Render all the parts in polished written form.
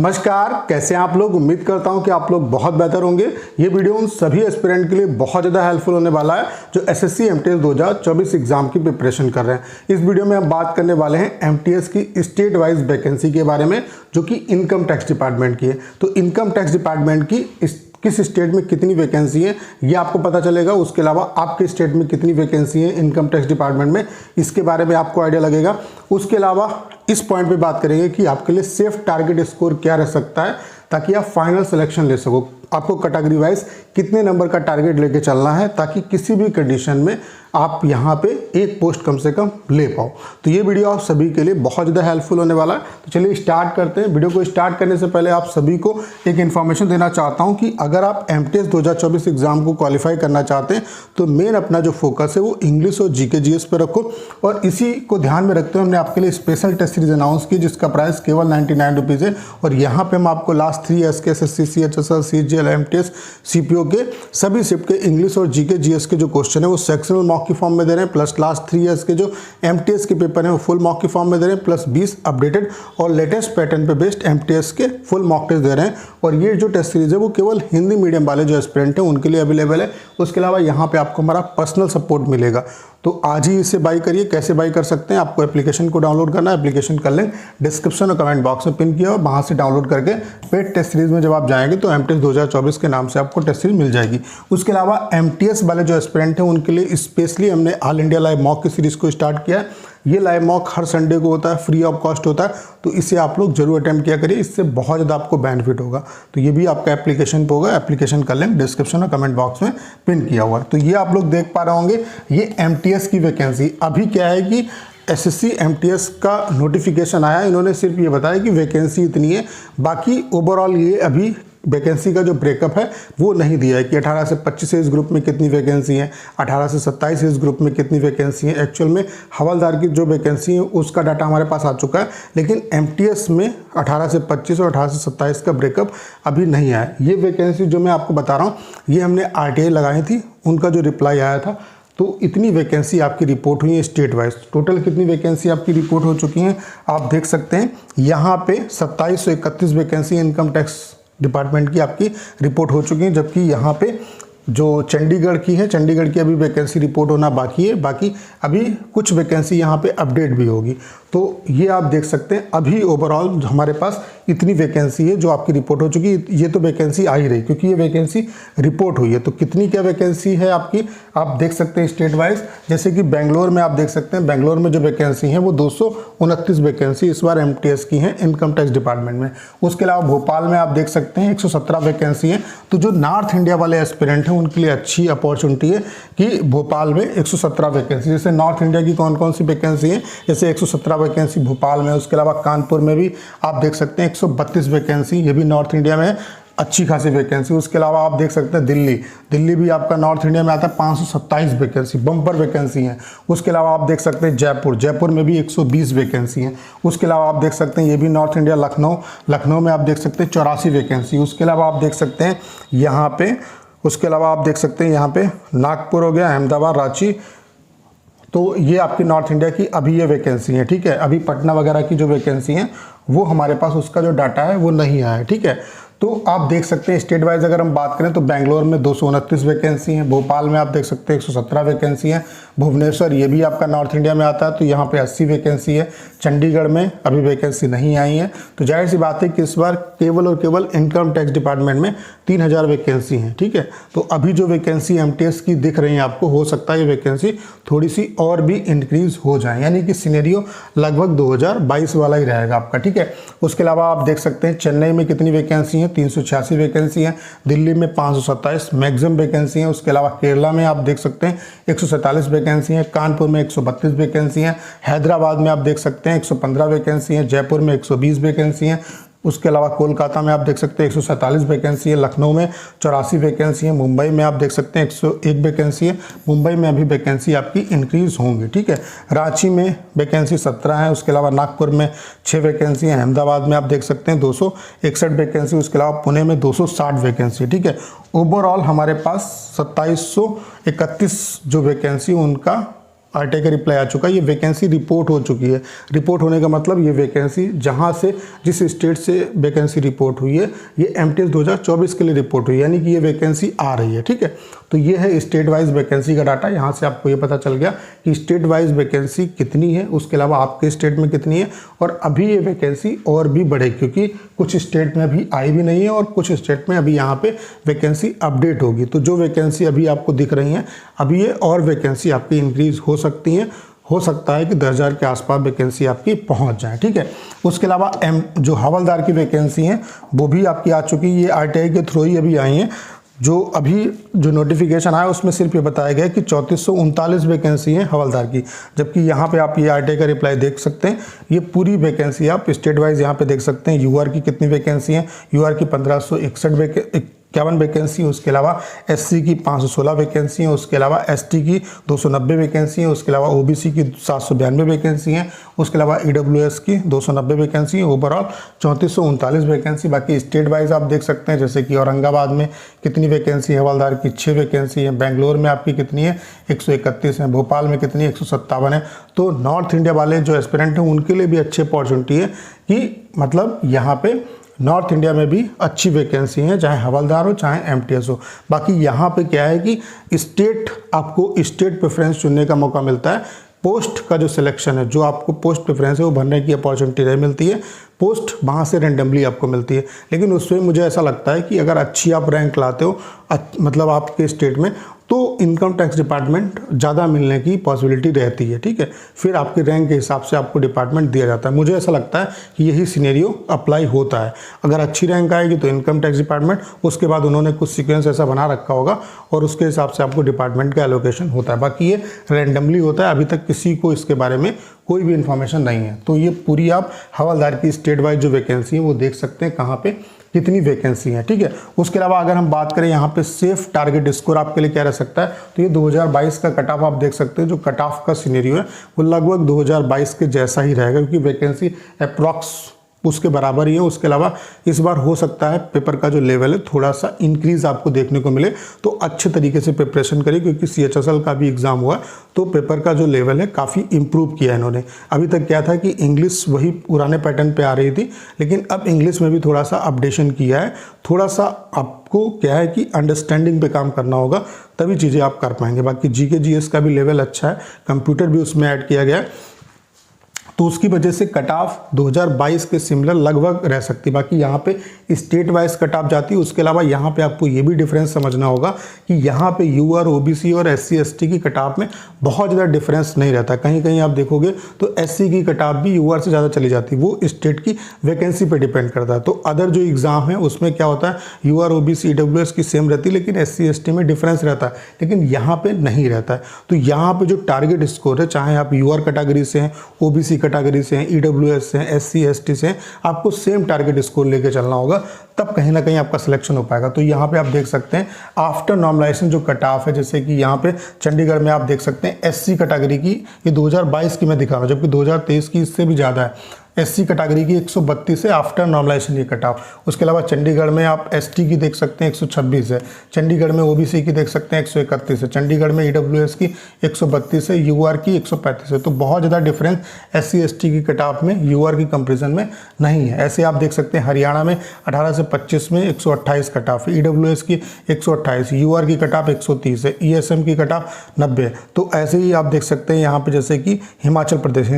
नमस्कार, कैसे हैं आप लोग। उम्मीद करता हूं कि आप लोग बहुत बेहतर होंगे। ये वीडियो उन सभी एस्पिरेंट के लिए बहुत ज़्यादा हेल्पफुल होने वाला है जो एसएससी एमटीएस 2024 एग्जाम की प्रिपरेशन कर रहे हैं। इस वीडियो में हम बात करने वाले हैं एमटीएस की स्टेट वाइज वैकेंसी के बारे में, जो कि इनकम टैक्स डिपार्टमेंट की है। तो इनकम टैक्स डिपार्टमेंट की किस स्टेट में कितनी वैकेंसी है ये आपको पता चलेगा। उसके अलावा आपके स्टेट में कितनी वैकेंसी है इनकम टैक्स डिपार्टमेंट में, इसके बारे में आपको आइडिया लगेगा। उसके अलावा इस पॉइंट पे बात करेंगे कि आपके लिए सेफ टारगेट स्कोर क्या रह सकता है ताकि आप फाइनल सिलेक्शन ले सको। आपको कैटेगरी वाइज कितने नंबर का टारगेट लेके चलना है ताकि किसी भी कंडीशन में आप यहाँ पे एक पोस्ट कम से कम ले पाओ। तो ये वीडियो आप सभी के लिए बहुत ज़्यादा हेल्पफुल होने वाला है। तो चलिए स्टार्ट करते हैं। वीडियो को स्टार्ट करने से पहले आप सभी को एक इन्फॉर्मेशन देना चाहता हूँ कि अगर आप एमटीएस 2024 एग्जाम को क्वालिफाई करना चाहते हैं तो मेन अपना जो फोकस है वो इंग्लिश और जीके जीएस पे रखो। और इसी को ध्यान में रखते हुए हमने आपके लिए स्पेशल टेस्ट सीरीज अनाउंस की जिसका प्राइस केवल 99 रुपीज़ है। और यहाँ पे हम आपको लास्ट 3 ईयर्स के SSC, CHSL, CGL, MTS, CPO के सभी शिफ्ट के इंग्लिश और जीके जीएस के जो क्वेश्चन है वो सेक्शनल मॉक की फॉर्म में दे रहे हैं, प्लस लास्ट 3 ईयर्स के जो एमटीएस के पेपर हैं वो फुल मॉक की फॉर्म में दे रहे हैं, प्लस 20 अपडेटेड और लेटेस्ट पैटर्न पे बेस्ड एमटीएस के फुल मॉक टेस्ट दे रहे हैं। और ये जो टेस्ट सीरीज है वो केवल हिंदी मीडियम वाले जो एस्पिरेंट हैं उनके लिए अवेलेबल है। उसके अलावा यहाँ पे आपको हमारा पर्सनल सपोर्ट मिलेगा। तो आज ही इसे बाई करिए। कैसे बाई कर सकते हैं, आपको एप्लीकेशन को डाउनलोड करना है। एप्लीकेशन का लिंक डिस्क्रिप्शन और कमेंट बॉक्स में पिन किया और वहाँ से डाउनलोड करके पेड टेस्ट सीरीज में जब आप जाएंगे तो एमटीएस 2024 के नाम से आपको टेस्ट सीरीज मिल जाएगी। उसके अलावा एमटीएस वाले जो एस्पिरेंट हैं उनके लिए स्पेशली हमने ऑल इंडिया लाइव मॉक की सीरीज को स्टार्ट किया है। ये लाइव मॉक हर संडे को होता है, फ्री ऑफ कॉस्ट होता है, तो इसे आप लोग जरूर अटेम्प्ट किया करिए। इससे बहुत ज़्यादा आपको बेनिफिट होगा। तो ये भी आपका एप्लीकेशन पे होगा। एप्लीकेशन का लिंक डिस्क्रिप्शन और कमेंट बॉक्स में पिन किया हुआ है। तो ये आप लोग देख पा रहे होंगे ये एमटीएस की वैकेंसी। अभी क्या है कि एसएससी एमटीएस का नोटिफिकेशन आया, इन्होंने सिर्फ ये बताया कि वैकेंसी इतनी है, बाकी ओवरऑल ये अभी वैकेंसी का जो ब्रेकअप है वो नहीं दिया है कि 18 से 25 एज ग्रुप में कितनी वैकेंसी है, 18 से 27 एज ग्रुप में कितनी वैकेंसी है। एक्चुअल में हवलदार की जो वैकेंसी है उसका डाटा हमारे पास आ चुका है, लेकिन एमटीएस में 18 से 25 और 18 से 27 का ब्रेकअप अभी नहीं आया। ये वैकेंसी जो मैं आपको बता रहा हूँ ये हमने आरटीआई लगाई थी, उनका जो रिप्लाई आया था, तो इतनी वैकेंसी आपकी रिपोर्ट हुई है स्टेट वाइज। टोटल कितनी वैकेंसी आपकी रिपोर्ट हो चुकी हैं आप देख सकते हैं। यहाँ पे 2731 वैकेंसी इनकम टैक्स डिपार्टमेंट की आपकी रिपोर्ट हो चुकी है, जबकि यहाँ पे जो चंडीगढ़ की है, चंडीगढ़ की अभी वैकेंसी रिपोर्ट होना बाकी है। बाकी अभी कुछ वैकेंसी यहाँ पे अपडेट भी होगी। तो ये आप देख सकते हैं अभी ओवरऑल हमारे पास इतनी वैकेंसी है जो आपकी रिपोर्ट हो चुकी है। ये तो वैकेंसी आ ही रही क्योंकि ये वैकेंसी रिपोर्ट हुई है। तो कितनी क्या वैकेंसी है आपकी आप देख सकते हैं स्टेट वाइज। जैसे कि बेंगलोर में आप देख सकते हैं, बेंगलोर में जो वैकेंसी है वो 229 वैकेंसी इस बार एमटीएस की है इनकम टैक्स डिपार्टमेंट में। उसके अलावा भोपाल में आप देख सकते हैं 117 वैकेंसी है। तो जो नॉर्थ इंडिया वाले एस्पिरेंट हैं उनके लिए अच्छी अपॉर्चुनिटी है कि भोपाल में 117 वैकेंसी। जैसे नॉर्थ इंडिया की कौन कौन सी वैकेंसी है, जैसे 117 वैकेंसी भोपाल में। उसके अलावा कानपुर में भी आप देख सकते हैं 132 वैकेंसी, ये भी नॉर्थ इंडिया में अच्छी खासी वैकेंसी। उसके अलावा आप देख सकते हैं दिल्ली भी आपका नॉर्थ इंडिया में आता है, 527 वैकेंसी, बम्पर वैकेंसी है। उसके अलावा आप देख सकते हैं जयपुर में भी 120 वैकेंसी है। उसके अलावा आप देख सकते हैं ये भी नॉर्थ इंडिया लखनऊ में आप देख सकते हैं 84 वैकेंसी। उसके अलावा आप देख सकते हैं यहाँ पे, उसके अलावा आप देख सकते हैं यहाँ पे नागपुर हो गया, अहमदाबाद, रांची। तो ये आपकी नॉर्थ इंडिया की अभी ये वैकेंसी है, ठीक है। अभी पटना वगैरह की जो वैकेंसी है वो हमारे पास उसका जो डाटा है वो नहीं आया है, ठीक है। तो आप देख सकते हैं स्टेट वाइज अगर हम बात करें तो बेंगलोर में 229 वैकेंसी है, भोपाल में आप देख सकते हैं 117 वैकेंसी है, भुवनेश्वर ये भी आपका नॉर्थ इंडिया में आता है तो यहाँ पे 80 वैकेंसी है, चंडीगढ़ में अभी वैकेंसी नहीं आई है। तो जाहिर सी बात है कि इस बार केवल और केवल इनकम टैक्स डिपार्टमेंट में 3000 वैकेंसी है, ठीक है। तो अभी जो वैकेंसी एमटीएस की दिख रही है आपको, हो सकता है ये वैकेंसी थोड़ी सी और भी इंक्रीज हो जाए, यानी कि सिनेरियो लगभग 2022 वाला ही रहेगा आपका, ठीक है। उसके अलावा आप देख सकते हैं चेन्नई में कितनी वैकेंसी है, 386 वैकेंसी है। दिल्ली में 527 मैक्सिमम वैकेंसी है। उसके अलावा केरला में आप देख सकते हैं 147 वैकेंसी है, कानपुर में 132 वैकेंसी है, हैदराबाद में आप देख सकते हैं 115 वैकेंसी है, जयपुर में 120 वैकेंसी है। उसके अलावा कोलकाता में आप देख सकते हैं 147 वैकेंसी है, लखनऊ में 84 वैकेंसी है, मुंबई में आप देख सकते हैं 101 वैकेंसी है। मुंबई में अभी वैकेंसी आपकी इंक्रीज होंगी, ठीक है। रांची में वैकेंसी 17 है। उसके अलावा नागपुर में 6 वैकेंसी है, अहमदाबाद में आप देख सकते हैं 261 वैकेंसी। उसके अलावा पुणे में 260 वैकेंसी, ठीक है। ओवरऑल हमारे पास 2731 जो वैकेंसी उनका आरटीआई का रिप्लाई आ चुका है, ये वैकेंसी रिपोर्ट हो चुकी है। रिपोर्ट होने का मतलब ये वैकेंसी जहाँ से जिस स्टेट से वैकेंसी रिपोर्ट हुई है ये एमटीएस 2024 के लिए रिपोर्ट हुई है, यानी कि ये वैकेंसी आ रही है। ठीक है, तो ये है स्टेट वाइज वैकेंसी का डाटा। यहाँ से आपको ये पता चल गया कि स्टेट वाइज वैकेंसी कितनी है, उसके अलावा आपके स्टेट में कितनी है, और अभी ये वैकेंसी और भी बढ़ेगी क्योंकि कुछ स्टेट में अभी आई भी नहीं है और कुछ स्टेट में अभी यहाँ पे वैकेंसी अपडेट होगी। तो जो वैकेंसी अभी आपको दिख रही हैं अभी ये और वैकेंसी आपकी इंक्रीज हो सकती हैं, हो सकता है कि 10,000 के आसपास वैकेंसी आपकी पहुंच जाए। ठीक है, उसके अलावा जो हवलदार की वैकेंसी हैं वो भी आपकी आ चुकी है, ये आरटीआई के थ्रू ही अभी आई हैं। जो अभी जो नोटिफिकेशन आया उसमें सिर्फ ये बताया गया कि 3439 वैकेंसी है हवलदार की, जबकि यहाँ पे आप ये आरटीआई का रिप्लाई देख सकते हैं। ये पूरी वैकेंसी आप स्टेट वाइज यहाँ पे देख सकते हैं। यूआर की कितनी वैकेंसी है, यूआर की 1551 वैकेंसी है, उसके अलावा एससी की 516 वैकेंसी है, उसके अलावा एसटी की 290 वैकेंसी है, उसके अलावा ओबीसी की 792 वैकेंसी है, उसके अलावा ईडब्ल्यूएस की 290 वैकेंसी है। Overall 3439 vacancy. बाकी स्टेट वाइज आप देख सकते हैं, जैसे कि औरंगाबाद में कितनी वैकेंसी है, हवलदार की 6 वैकेंसी है, बेंगलोर में आपकी कितनी है 131 है, भोपाल में कितनी 157 है। तो नॉर्थ इंडिया वाले जो एस्पिरेंट हैं उनके लिए भी अच्छी अपॉर्चुनिटी है कि मतलब यहाँ पे नॉर्थ इंडिया में भी अच्छी वैकेंसी है, चाहे हवलदार हो चाहे एमटीएस हो। बाकी यहाँ पे क्या है कि स्टेट आपको स्टेट प्रेफरेंस चुनने का मौका मिलता है। पोस्ट का जो सिलेक्शन है, जो आपको पोस्ट प्रेफरेंस है वो भरने की अपॉर्चुनिटी नहीं मिलती है, पोस्ट वहाँ से रेंडमली आपको मिलती है। लेकिन उसमें मुझे ऐसा लगता है कि अगर अच्छी आप रैंक लाते हो मतलब आपके स्टेट में, तो इनकम टैक्स डिपार्टमेंट ज़्यादा मिलने की पॉसिबिलिटी रहती है। ठीक है, फिर आपके रैंक के हिसाब से आपको डिपार्टमेंट दिया जाता है। मुझे ऐसा लगता है कि यही सिनेरियो अप्लाई होता है। अगर अच्छी रैंक आएगी तो इनकम टैक्स डिपार्टमेंट, उसके बाद उन्होंने कुछ सीक्वेंस ऐसा बना रखा होगा और उसके हिसाब से आपको डिपार्टमेंट का एलोकेशन होता है। बाकी ये रैंडमली होता है, अभी तक किसी को इसके बारे में कोई भी इन्फॉर्मेशन नहीं है। तो ये पूरी आप हवलदार की स्टेट वाइज जो वैकेंसी है वो देख सकते हैं कहाँ पे कितनी वैकेंसी है। ठीक है, उसके अलावा अगर हम बात करें यहाँ पे सेफ टारगेट स्कोर आपके लिए क्या रह सकता है, तो ये 2022 का कट ऑफ आप देख सकते हैं। जो कट ऑफ का सिनेरियो है वो लगभग 2022 के जैसा ही रहेगा, क्योंकि वैकेंसी अप्रॉक्स उसके बराबर ही है। उसके अलावा इस बार हो सकता है पेपर का जो लेवल है थोड़ा सा इंक्रीज आपको देखने को मिले, तो अच्छे तरीके से प्रिपरेशन करिए, क्योंकि CHSL का भी एग्जाम हुआ तो पेपर का जो लेवल है काफ़ी इंप्रूव किया इन्होंने। अभी तक क्या था कि इंग्लिश वही पुराने पैटर्न पे आ रही थी, लेकिन अब इंग्लिश में भी थोड़ा सा अपडेशन किया है। थोड़ा सा आपको क्या है कि अंडरस्टैंडिंग पे काम करना होगा, तभी चीज़ें आप कर पाएंगे। बाकी GK GS का भी लेवल अच्छा है, कंप्यूटर भी उसमें ऐड किया गया है, तो उसकी वजह से कट ऑफ 2022 के सिमिलर लगभग रह सकती है। बाकी यहाँ पे स्टेट वाइज कट ऑफ जाती है। उसके अलावा यहाँ पे आपको ये भी डिफरेंस समझना होगा कि यहाँ पे UR OBC और SC ST की कट ऑफ में बहुत ज़्यादा डिफरेंस नहीं रहता। कहीं कहीं आप देखोगे तो SC की कट ऑफ भी UR से ज़्यादा चली जाती है, वो स्टेट की वैकेंसी पे डिपेंड करता है। तो अदर जो एग्ज़ाम है उसमें क्या होता है UR OBC EWS की सेम रहती है, लेकिन SC ST में डिफरेंस रहता है, लेकिन यहाँ पर नहीं रहता है। तो यहाँ पर जो टारगेट स्कोर है, चाहे आप UR कैटेगरी से हैं, OBC कैटेगरी से हैं, EWS से हैं, SC ST से हैं, आपको सेम टारगेट स्कोर लेके चलना होगा, तब कहीं ना कहीं आपका सिलेक्शन हो पाएगा। तो यहाँ पे आप देख सकते हैं आफ्टर नॉर्मलाइजेशन जो कट ऑफ है, जैसे कि यहाँ पे चंडीगढ़ में आप देख सकते हैं SC कैटेगरी की ये 2022 की मैं दिखा रहा हूँ, जबकि 2023 की इससे भी ज़्यादा है। SC कैटेगरी की 132 है आफ्टर नॉर्मलाइजेशन ये कट ऑफ। उसके अलावा चंडीगढ़ में आप ST की देख सकते हैं 126 है, चंडीगढ़ में OBC की देख सकते हैं 131 है, चंडीगढ़ में EWS की 132 है, UR की 135 है। तो बहुत ज़्यादा डिफरेंस SC ST की कट ऑफ में UR की कंपेरिजन में नहीं है। ऐसे आप देख सकते हैं हरियाणा में 18 से 25 में 128 कट ऑफ है, EWS की 128, UR की कट ऑफ 130 है, ESM की कट ऑफ 90 है। तो ऐसे ही आप देख सकते हैं यहाँ पे जैसे कि हिमाचल प्रदेश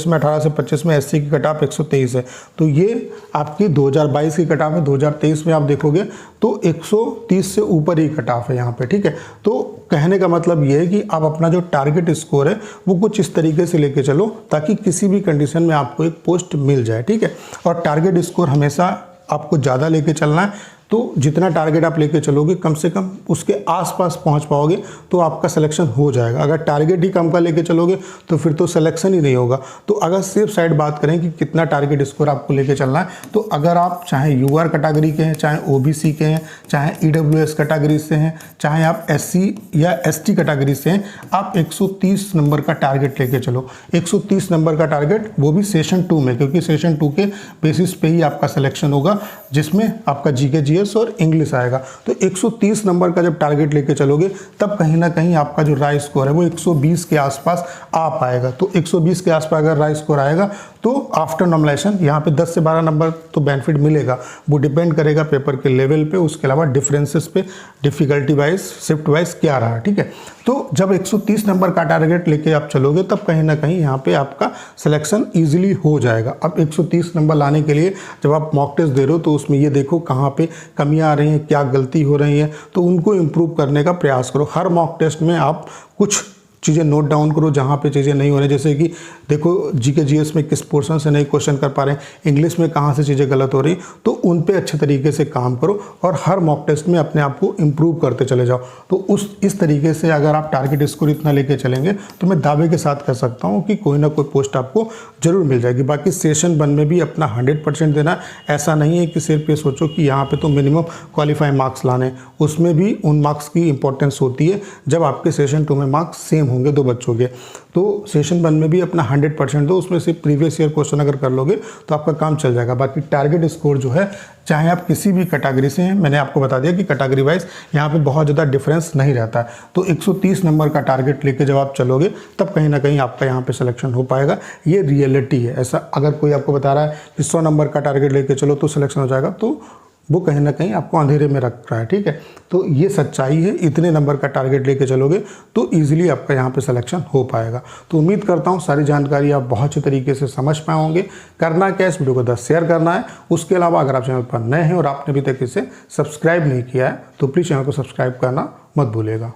में 18 से 25 में SC कट ऑफ 123 है। तो ये आपकी 2022 की कट ऑफ है। 2023 में आप देखोगे तो 130 से ऊपर ही कट ऑफ है यहाँ पे। ठीक है, तो कहने का मतलब ये है कि आप अपना जो टारगेट स्कोर है वो कुछ इस तरीके से लेके चलो ताकि किसी भी कंडीशन में आपको एक पोस्ट मिल जाए। ठीक है, और टारगेट स्कोर हमेशा आपको ज़्यादा लेके चलना है। तो जितना टारगेट आप लेके चलोगे कम से कम उसके आसपास पहुंच पाओगे तो आपका सिलेक्शन हो जाएगा। अगर टारगेट ही कम का लेके चलोगे तो फिर तो सिलेक्शन ही नहीं होगा। तो अगर सेफ साइड बात करें कि कितना टारगेट स्कोर आपको लेके चलना है, तो अगर आप चाहे UR कैटेगरी के हैं, चाहे OBC के हैं, चाहे EWS कैटेगरी से हैं, चाहे आप SC या ST कैटेगरी से हैं, आप 130 नंबर का टारगेट लेके चलो। 130 नंबर का टारगेट, वो भी सेशन 2 में, क्योंकि सेशन 2 के बेसिस पे ही आपका सिलेक्शन होगा, जिसमें आपका GK GS जीएस और इंग्लिश आएगा। तो 130 नंबर का जब टारगेट लेके चलोगे तब कहीं ना कहीं आपका जो राय स्कोर है वो 120 के आसपास आ पाएगा। तो 120 के आसपास अगर राय स्कोर आएगा तो आफ्टर नॉर्मलाइजेशन यहाँ पे 10 से 12 नंबर तो बेनिफिट मिलेगा। वो डिपेंड करेगा पेपर के लेवल पे, उसके अलावा डिफरेंसेस पे, डिफिकल्टी वाइज, शिफ्ट वाइज क्या रहा, ठीक है। तो जब 130 नंबर का टारगेट लेके आप चलोगे तब कहीं ना कहीं यहाँ पे आपका सिलेक्शन ईजिली हो जाएगा। अब 130 नंबर लाने के लिए जब आप मॉक टेस्ट दे रहे हो तो उसमें ये देखो कहाँ पे कमियाँ आ रही हैं, क्या गलती हो रही है, तो उनको इम्प्रूव करने का प्रयास करो। हर मॉक टेस्ट में आप कुछ चीज़ें नोट डाउन करो जहाँ पे चीज़ें नहीं हो रही, जैसे कि देखो जीके जीएस में किस पोर्शन से नहीं क्वेश्चन कर पा रहे हैं, इंग्लिश में कहाँ से चीज़ें गलत हो रही, तो उन पे अच्छे तरीके से काम करो और हर मॉक टेस्ट में अपने आप को इम्प्रूव करते चले जाओ। तो इस तरीके से अगर आप टारगेट स्कोर इतना लेके चलेंगे तो मैं दावे के साथ कह सकता हूँ कि कोई ना कोई पोस्ट आपको जरूर मिल जाएगी। बाकी सेशन 1 में भी अपना 100% देना, ऐसा नहीं है कि सिर्फ ये सोचो कि यहाँ पर तो मिनिमम क्वालिफाइंग मार्क्स लाने, उसमें भी उन मार्क्स की इंपॉर्टेंस होती है जब आपके सेशन 2 में मार्क्स सेम होंगे दो बच्चों के। तो सेशन 1 में भी अपना 100% दो, उसमें से प्रीवियस ईयर क्वेश्चन अगर कर लोगे तो आपका काम चल जाएगा। बाकी टारगेट स्कोर जो है, चाहे आप किसी भी कैटेगरी से हैं, मैंने आपको बता दिया कि कैटेगरी वाइज यहाँ पे बहुत ज़्यादा डिफरेंस नहीं रहता है। तो 130 नंबर का टारगेट लेके जब आप चलोगे तब कहीं ना कहीं आपका यहाँ पे सिलेक्शन हो पाएगा। ये रियलिटी है। ऐसा अगर कोई आपको बता रहा है कि 100 नंबर का टारगेट लेके चलो तो सिलेक्शन हो जाएगा, तो वो कहीं ना कहीं आपको अंधेरे में रख रहा है, ठीक है। तो ये सच्चाई है, इतने नंबर का टारगेट लेके चलोगे तो इजीली आपका यहाँ पे सिलेक्शन हो पाएगा। तो उम्मीद करता हूँ सारी जानकारी आप बहुत अच्छे तरीके से समझ पाए होंगे। करना क्या है, इस वीडियो को 10 शेयर करना है। उसके अलावा अगर आप चैनल पर नए हैं और आपने अभी तक इसे सब्सक्राइब नहीं किया है तो प्लीज़ चैनल को सब्सक्राइब करना मत भूलिएगा।